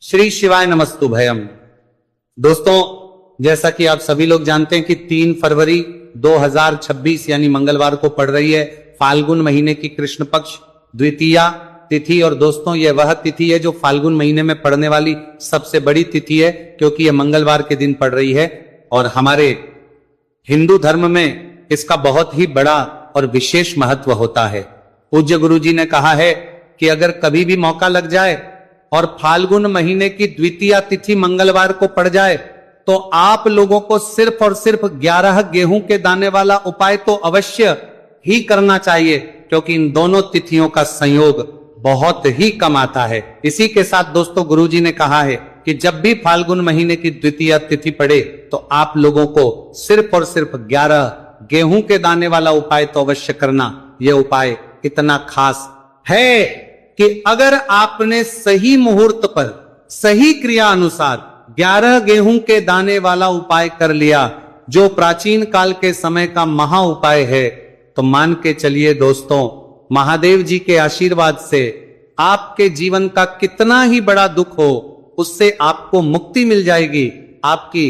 श्री शिवाय नमस्तु भयम। दोस्तों, जैसा कि आप सभी लोग जानते हैं कि 3 फरवरी 2026 यानी मंगलवार को पड़ रही है फाल्गुन महीने की कृष्ण पक्ष द्वितीया तिथि। और दोस्तों, यह वह तिथि है जो फाल्गुन महीने में पड़ने वाली सबसे बड़ी तिथि है, क्योंकि यह मंगलवार के दिन पड़ रही है। और हमारे हिंदू धर्म में इसका बहुत ही बड़ा और विशेष महत्व होता है। पूज्य गुरुजी ने कहा है कि अगर कभी भी मौका लग जाए और फाल्गुन महीने की द्वितीया तिथि मंगलवार को पड़ जाए तो आप लोगों को सिर्फ और सिर्फ 11 गेहूं के दाने वाला उपाय तो अवश्य ही करना चाहिए, क्योंकि इन दोनों तिथियों का संयोग बहुत ही कम आता है। इसी के साथ दोस्तों, गुरुजी ने कहा है कि जब भी फाल्गुन महीने की द्वितीया तिथि पड़े तो आप लोगों को सिर्फ और सिर्फ 11 गेहूं के दाने वाला उपाय तो अवश्य करना। यह उपाय इतना खास है कि अगर आपने सही मुहूर्त पर सही क्रिया अनुसार 11 गेहूं के दाने वाला उपाय कर लिया, जो प्राचीन काल के समय का महा उपाय है, तो मान के चलिए दोस्तों, महादेव जी के आशीर्वाद से आपके जीवन का कितना ही बड़ा दुख हो, उससे आपको मुक्ति मिल जाएगी। आपकी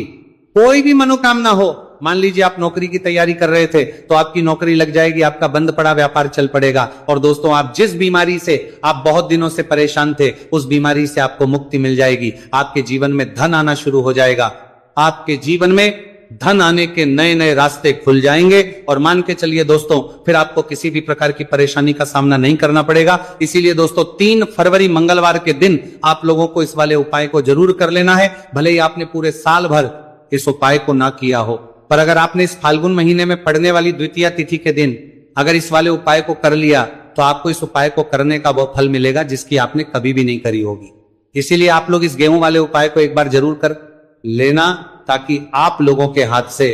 कोई भी मनोकामना हो, मान लीजिए आप नौकरी की तैयारी कर रहे थे तो आपकी नौकरी लग जाएगी, आपका बंद पड़ा व्यापार चल पड़ेगा। और दोस्तों, आप जिस बीमारी से आप बहुत दिनों से परेशान थे, उस बीमारी से आपको मुक्ति मिल जाएगी। आपके जीवन में धन आना शुरू हो जाएगा। आपके जीवन में धन आने के नए नए रास्ते खुल जाएंगे। और मान के चलिए दोस्तों, फिर आपको किसी भी प्रकार की परेशानी का सामना नहीं करना पड़ेगा। इसीलिए दोस्तों, 3 फरवरी मंगलवार के दिन आप लोगों को इस वाले उपाय को जरूर कर लेना है। भले ही आपने पूरे साल भर इस उपाय को ना किया हो, पर अगर आपने इस फाल्गुन महीने में पड़ने वाली द्वितीया तिथि के दिन अगर इस वाले उपाय को कर लिया तो आपको इस उपाय को करने का वो फल मिलेगा जिसकी आपने कभी भी नहीं करी होगी। इसीलिए आप लोग इस गेहूं वाले उपाय को एक बार जरूर कर लेना, ताकि आप लोगों के हाथ से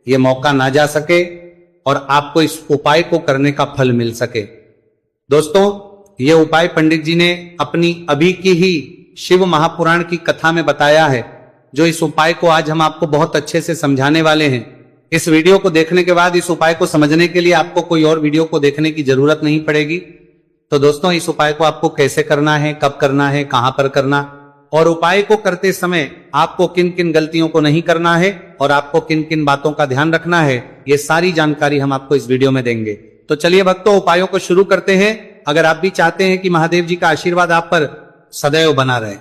ये मौका ना जा सके और आपको इस उपाय को करने का फल मिल सके। दोस्तों, ये उपाय पंडित जी ने अपनी अभी की ही शिव महापुराण की कथा में बताया है, जो इस उपाय को आज हम आपको बहुत अच्छे से समझाने वाले हैं। इस वीडियो को देखने के बाद इस उपाय को समझने के लिए आपको कोई और वीडियो को देखने की जरूरत नहीं पड़ेगी। तो दोस्तों, इस उपाय को आपको कैसे करना है, कब करना है, कहां पर करना, और उपाय को करते समय आपको किन किन गलतियों को नहीं करना है और आपको किन किन बातों का ध्यान रखना है, ये सारी जानकारी हम आपको इस वीडियो में देंगे। तो चलिए भक्तों, उपायों को शुरू करते हैं। अगर आप भी चाहते हैं कि महादेव जी का आशीर्वाद आप पर सदैव बना रहे,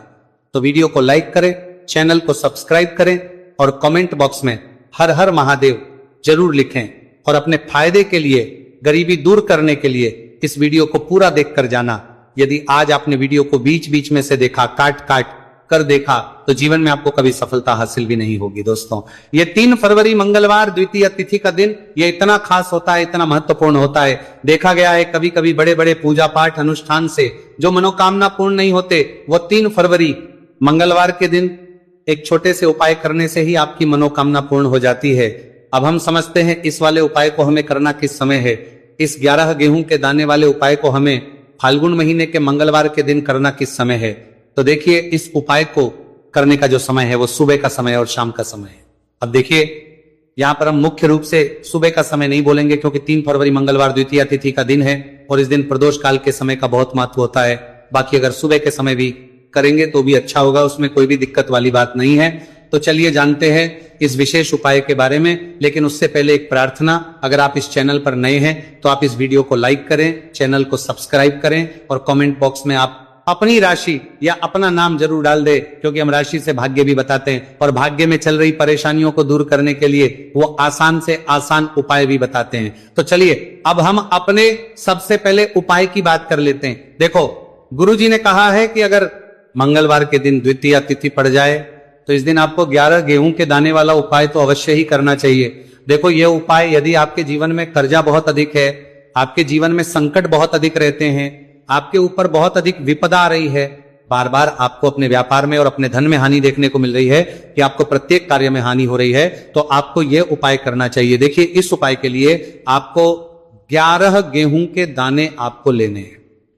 तो वीडियो को लाइक करें, चैनल को सब्सक्राइब करें और कमेंट बॉक्स में हर हर महादेव जरूर लिखें। और अपने फायदे के लिए, गरीबी दूर करने के लिए इस वीडियो को पूरा देखकर जाना। यदि आज आपने वीडियो को बीच बीच में से देखा, काट काट कर देखा, तो जीवन में आपको कभी सफलता हासिल भी नहीं होगी। दोस्तों, ये 3 फरवरी मंगलवार द्वितीय तिथि का दिन ये इतना खास होता है, इतना महत्वपूर्ण होता है। देखा गया है कभी कभी बड़े बड़े पूजा पाठ अनुष्ठान से जो मनोकामना पूर्ण नहीं होते, वो 3 फरवरी मंगलवार के दिन एक छोटे से उपाय करने से ही आपकी मनोकामना पूर्ण हो जाती है। अब हम समझते हैं इस वाले उपाय को हमें करना किस समय है। इस 11 गेहूं के दाने वाले उपाय को हमें फाल्गुन महीने के मंगलवार के दिन करना किस समय है। तो देखिए, इस उपाय को करने का जो समय है वो सुबह का समय और शाम का समय है। अब देखिए, यहां पर हम मुख्य रूप से सुबह का समय नहीं बोलेंगे, क्योंकि 3 फरवरी मंगलवार द्वितीया तिथि का दिन है और इस दिन प्रदोष काल के समय का बहुत महत्व होता है। बाकी अगर सुबह के समय भी करेंगे तो भी अच्छा होगा, उसमें कोई भी दिक्कत वाली बात नहीं है। तो चलिए जानते हैं इस विशेष उपाय के बारे में। लेकिन उससे पहले एक प्रार्थना, अगर आप इस चैनल पर नए हैं तो आप इस वीडियो को लाइक करें, चैनल को सब्सक्राइब करें और कमेंट बॉक्स में आप अपनी राशि या अपना नाम जरूर डाल दे, क्योंकि हम राशि से भाग्य भी बताते हैं और भाग्य में चल रही परेशानियों को दूर करने के लिए वो आसान से आसान उपाय भी बताते हैं। तो चलिए अब हम अपने सबसे पहले उपाय की बात कर लेते हैं। देखो, गुरुजी ने कहा है कि अगर मंगलवार के दिन द्वितीया तिथि पड़ जाए तो इस दिन आपको 11 गेहूं के दाने वाला उपाय तो अवश्य ही करना चाहिए। देखो, यह उपाय यदि आपके जीवन में कर्जा बहुत अधिक है, आपके जीवन में संकट बहुत अधिक रहते हैं, आपके ऊपर बहुत अधिक विपदा आ रही है, बार बार आपको अपने व्यापार में और अपने धन में हानि देखने को मिल रही है कि आपको प्रत्येक कार्य में हानि हो रही है, तो आपको यह उपाय करना चाहिए। देखिए, इस उपाय के लिए आपको 11 गेहूं के दाने आपको लेने हैं।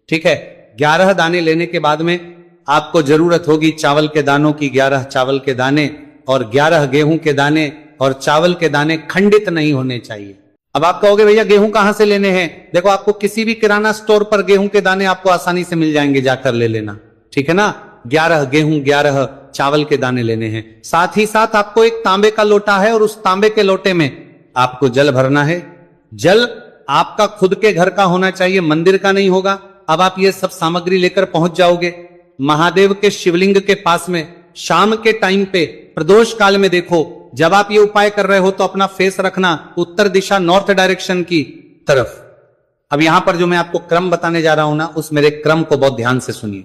ठीक है, 11 दाने लेने के बाद में आपको जरूरत होगी चावल के दानों की। 11 चावल के दाने और 11 गेहूं के दाने, और चावल के दाने खंडित नहीं होने चाहिए। अब आप कहोगे भैया गेहूं कहां से लेने हैं? देखो, आपको किसी भी किराना स्टोर पर गेहूं के दाने आपको आसानी से मिल जाएंगे, जाकर ले लेना। ठीक है ना। 11 गेहूं 11 चावल के दाने लेने हैं। साथ ही साथ आपको एक तांबे का लोटा है और उस तांबे के लोटे में आपको जल भरना है। जल आपका खुद के घर का होना चाहिए, मंदिर का नहीं होगा। अब आप ये सब सामग्री लेकर पहुंच जाओगे महादेव के शिवलिंग के पास में। शाम के टाइम पे प्रदोष काल में देखो, जब आप ये उपाय कर रहे हो तो अपना फेस रखना उत्तर दिशा, नॉर्थ डायरेक्शन की तरफ। अब यहां पर जो मैं आपको क्रम बताने जा रहा हूं ना, उस मेरे क्रम को बहुत ध्यान से सुनिए।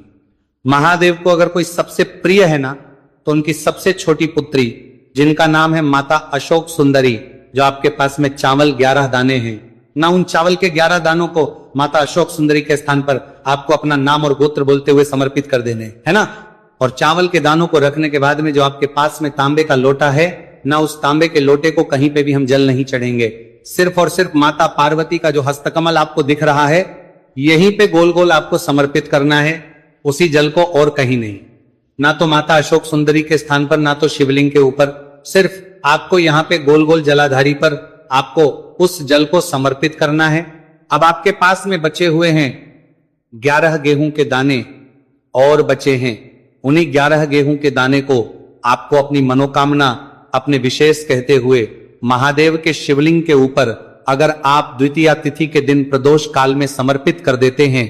महादेव को अगर कोई सबसे प्रिय है ना, तो उनकी सबसे छोटी पुत्री जिनका नाम है माता अशोक सुंदरी, जो आपके पास में चावल 11 दाने हैं ना, उन चावल के 11 दानों को माता अशोक सुंदरी के स्थान पर आपको अपना नाम और गोत्र बोलते हुए समर्पित कर देने, है ना। और चावल के दानों को रखने के बाद में जो आपके पास में तांबे का लोटा है ना, उस तांबे के लोटे को कहीं पे भी हम जल नहीं चढ़ेंगे। सिर्फ और सिर्फ माता पार्वती का जो हस्तकमल आपको दिख रहा है, यहीं पे गोल गोल आपको समर्पित करना है, उसी जल को, और कहीं नहीं। ना तो माता अशोक सुंदरी के स्थान पर, ना तो शिवलिंग के ऊपर, सिर्फ आपको यहां पे गोल गोल जलाधारी पर आपको उस जल को समर्पित करना है। अब आपके पास में बचे हुए हैं 11 गेहूं के दाने और बचे हैं। उन्हीं 11 गेहूं के दाने को आपको अपनी मनोकामना, अपने विशेष कहते हुए महादेव के शिवलिंग के ऊपर अगर आप द्वितीया तिथि के दिन प्रदोष काल में समर्पित कर देते हैं,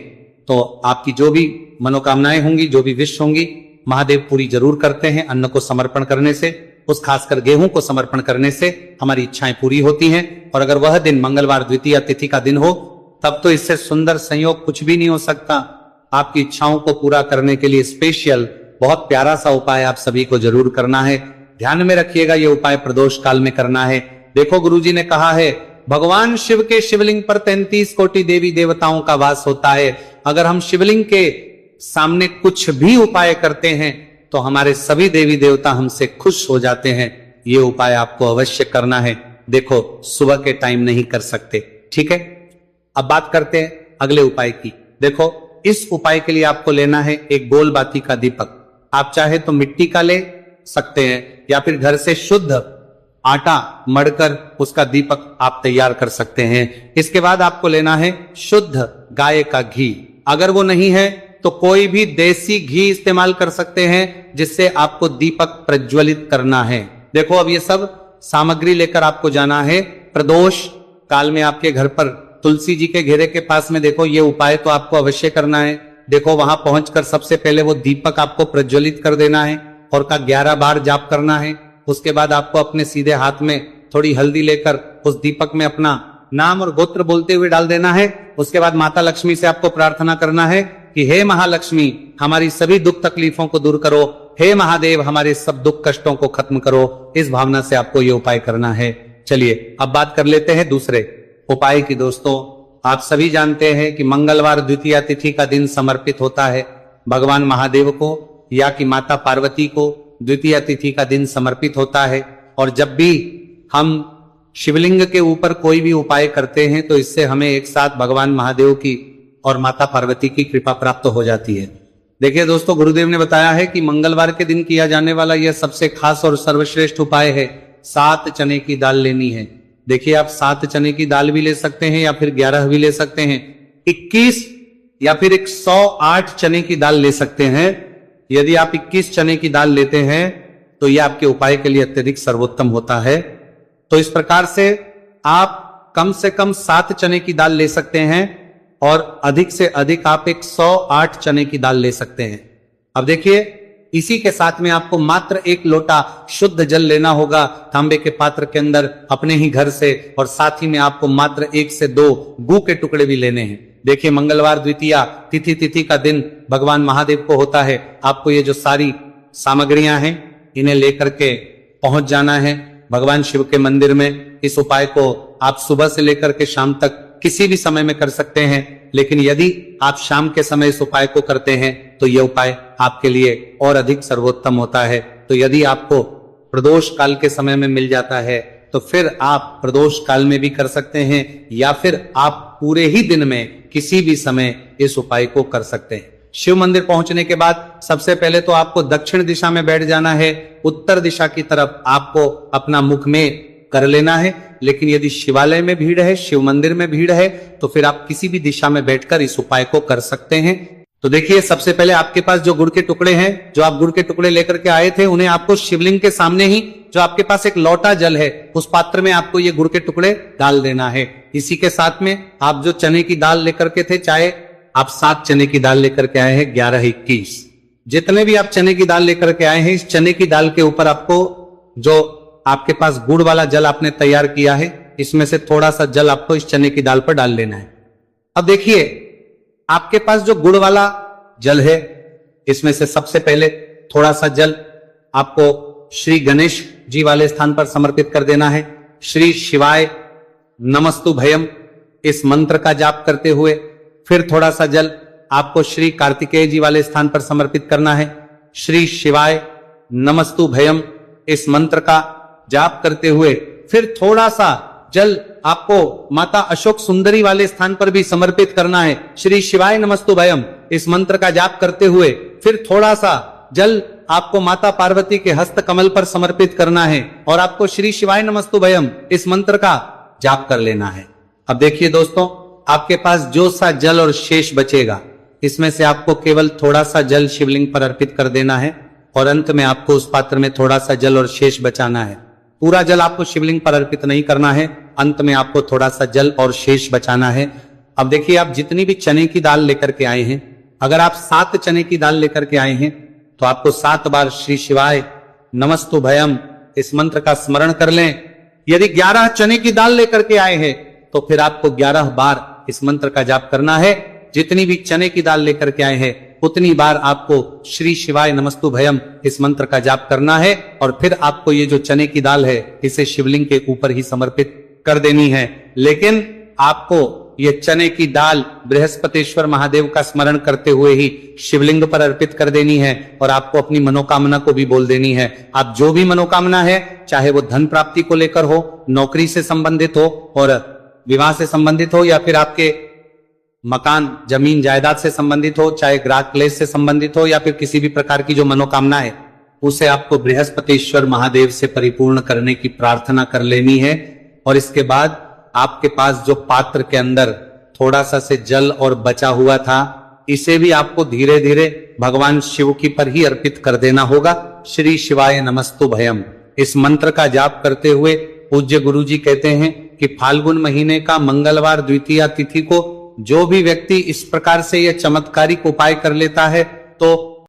तो आपकी जो भी मनोकामनाएं होंगी, जो भी विश होंगी, महादेव पूरी जरूर करते हैं। अन्न को समर्पण करने से, उस खासकर गेहूं को समर्पण करने से हमारी इच्छाएं पूरी होती हैं। और अगर वह दिन मंगलवार द्वितीया तिथि का दिन हो, तब तो इससे सुंदर संयोग कुछ भी नहीं हो सकता। आपकी इच्छाओं को पूरा करने के लिए स्पेशल बहुत प्यारा सा उपाय आप सभी को जरूर करना है। ध्यान में रखिएगा, ये उपाय प्रदोष काल में करना है। देखो, गुरुजी ने कहा है भगवान शिव के शिवलिंग पर 33 कोटि देवी देवताओं का वास होता है। अगर हम शिवलिंग के सामने कुछ भी उपाय करते हैं तो हमारे सभी देवी देवता हमसे खुश हो जाते हैं। ये उपाय आपको अवश्य करना है। देखो, सुबह के टाइम नहीं कर सकते, ठीक है। अब बात करते हैं अगले उपाय की। देखो, इस उपाय के लिए आपको लेना है एक गोल बाती का दीपक। आप चाहे तो मिट्टी का ले सकते हैं, या फिर घर से शुद्ध आटा मढ़कर उसका दीपक आप तैयार कर सकते हैं। इसके बाद आपको लेना है शुद्ध गाय का घी। अगर वो नहीं है तो कोई भी देसी घी इस्तेमाल कर सकते हैं, जिससे आपको दीपक प्रज्वलित करना है। देखो, अब ये सब सामग्री लेकर आपको जाना है प्रदोष काल में आपके घर पर तुलसी जी के घेरे के पास में। देखो, ये उपाय तो आपको अवश्य करना है। देखो, वहां पहुंचकर सबसे पहले वो दीपक आपको प्रज्वलित कर देना है और का 11 बार जाप करना है। उसके बाद आपको अपने सीधे हाथ में थोड़ी हल्दी लेकर उस दीपक में अपना नाम और गोत्र बोलते हुए डाल देना है। उसके बाद माता लक्ष्मी से आपको प्रार्थना करना है कि हे महालक्ष्मी, हमारी सभी दुख तकलीफों को दूर करो। हे महादेव, हमारे सब दुख कष्टों को खत्म करो। इस भावना से आपको ये उपाय करना है। चलिए, अब बात कर लेते हैं दूसरे उपाय की। दोस्तों, आप सभी जानते हैं कि मंगलवार द्वितीया तिथि का दिन समर्पित होता है भगवान महादेव को, या कि माता पार्वती को द्वितीया तिथि का दिन समर्पित होता है। और जब भी हम शिवलिंग के ऊपर कोई भी उपाय करते हैं तो इससे हमें एक साथ भगवान महादेव की और माता पार्वती की कृपा प्राप्त हो जाती है। देखिए दोस्तों, गुरुदेव ने बताया है कि मंगलवार के दिन किया जाने वाला यह सबसे खास और सर्वश्रेष्ठ उपाय है। 7 चने की दाल लेनी है। देखिए, आप 7 चने की दाल भी ले सकते हैं, या फिर 11 भी ले सकते हैं। 21 या फिर 108 चने की दाल ले सकते हैं। यदि आप 21 चने की दाल लेते हैं तो यह आपके उपाय के लिए अत्यधिक सर्वोत्तम होता है। तो इस प्रकार से आप कम से कम 7 चने की दाल ले सकते हैं, और अधिक से अधिक आप 108 चने की दाल ले सकते हैं। अब देखिए, इसी के साथ में आपको मात्र 1 लोटा शुद्ध जल लेना होगा तांबे के पात्र के अंदर अपने ही घर से, और साथ ही में आपको मात्र 1 से 2 गू के टुकड़े भी लेने हैं। देखिए, मंगलवार द्वितीया तिथि का दिन भगवान महादेव को होता है। आपको ये जो सारी सामग्रियां हैं, इन्हें लेकर के पहुंच जाना है भगवान शिव के मंदिर में। इस उपाय को आप सुबह से लेकर के शाम तक किसी भी समय में कर सकते हैं, लेकिन यदि आप शाम के समय इस उपाय को करते हैं तो यह उपाय आपके लिए और अधिक सर्वोत्तम होता है। तो यदि आपको प्रदोष काल के समय में मिल जाता है तो फिर आप प्रदोष काल में भी कर सकते हैं, या फिर आप पूरे ही दिन में किसी भी समय इस उपाय को कर सकते हैं। शिव मंदिर पहुंचने के बाद सबसे पहले तो आपको दक्षिण दिशा में बैठ जाना है। उत्तर दिशा की तरफ आपको अपना मुख में कर लेना है। लेकिन यदि शिवालय में भीड़ है, शिव मंदिर में भीड़ है, तो फिर आप किसी भी दिशा में बैठकर इस उपाय को कर सकते हैं। तो देखिए, सबसे पहले आपके पास जो गुड़ के टुकड़े हैं, जो आप गुड़ के टुकड़े लेकर के आए थे, उन्हें आपको शिवलिंग के सामने ही, जो आपके पास एक लोटा जल है, उस पात्र में आपको ये गुड़ के टुकड़े डाल देना है। इसी के साथ में आप जो चने की दाल लेकर के थे, चाहे आप 7 चने की दाल लेकर के आए हैं, 11-21, जितने भी आप चने की दाल लेकर के आए हैं, इस चने की दाल के ऊपर आपको जो आपके पास गुड़ वाला जल आपने तैयार किया है, इसमें से थोड़ा सा जल आपको इस चने की दाल पर डाल लेना है। अब देखिए, आपके पास जो गुड़ वाला जल है, इसमें से सबसे पहले थोड़ा सा जल आपको श्री गणेश जी वाले स्थान पर समर्पित कर देना है। श्री शिवाय नमस्तु भयम इस मंत्र का जाप करते हुए फिर थोड़ा सा जल आपको श्री कार्तिकेय जी वाले स्थान पर समर्पित करना है। श्री शिवाय नमस्तु भयम इस मंत्र का जाप करते हुए फिर थोड़ा सा जल आपको माता अशोक सुंदरी वाले स्थान पर भी समर्पित करना है। श्री शिवाय नमस्तु भयम इस मंत्र का जाप करते हुए फिर थोड़ा सा जल आपको माता पार्वती के हस्त कमल पर समर्पित करना है और आपको श्री शिवाय नमस्तु भयम इस मंत्र का जाप कर लेना है। अब देखिए दोस्तों, आपके पास जो सा जल और शेष बचेगा, इसमें से आपको केवल थोड़ा सा जल शिवलिंग पर अर्पित कर देना है और अंत में आपको उस पात्र में थोड़ा सा जल और शेष बचाना है। पूरा जल आपको शिवलिंग पर अर्पित नहीं करना है, अंत में आपको थोड़ा सा जल और शेष बचाना है। अब देखिए, आप जितनी भी चने की दाल लेकर के आए हैं, अगर आप 7 चने की दाल लेकर के आए हैं, तो आपको 7 बार श्री शिवाय नमस्तु भयम इस मंत्र का स्मरण कर लें। यदि 11 चने की दाल लेकर के आए हैं, तो फिर आपको 11 बार इस मंत्र का जाप करना है। जितनी भी चने की दाल लेकर के आए हैं, उतनी बार आपको श्री शिवाय नमस्तु भयम इस मंत्र का जाप करना है और फिर आपको ये जो चने की दाल है, इसे शिवलिंग के ऊपर ही समर्पित कर देनी है। लेकिन आपको ये चने की दाल बृहस्पतिश्वर महादेव का स्मरण करते हुए ही शिवलिंग पर अर्पित कर देनी है और आपको अपनी मनोकामना को भी बोल देनी है। आप जो भी मनोकामना है, चाहे वो धन प्राप्ति को लेकर हो, नौकरी से संबंधित हो और विवाह से संबंधित हो, या फिर आपके मकान जमीन जायदाद से संबंधित हो, चाहे ग्राहक क्लेश से संबंधित हो, या फिर किसी भी प्रकार की जो मनोकामना है, उसे आपको बृहस्पतिश्वर महादेव से परिपूर्ण करने की प्रार्थना कर लेनी है। और इसके बाद आपके पास जो पात्र के अंदर थोड़ा सा से जल और बचा हुआ था, इसे भी आपको धीरे धीरे भगवान शिव की पर ही अर्पित कर देना होगा। श्री शिवाय नमस्तु भयम इस मंत्र का जाप करते हुए पूज्य गुरु जी कहते हैं कि फाल्गुन महीने का मंगलवार द्वितीया तिथि को जो भी व्यक्ति इस प्रकार से यह चमत्कारिक उपाय कर लेता है, तो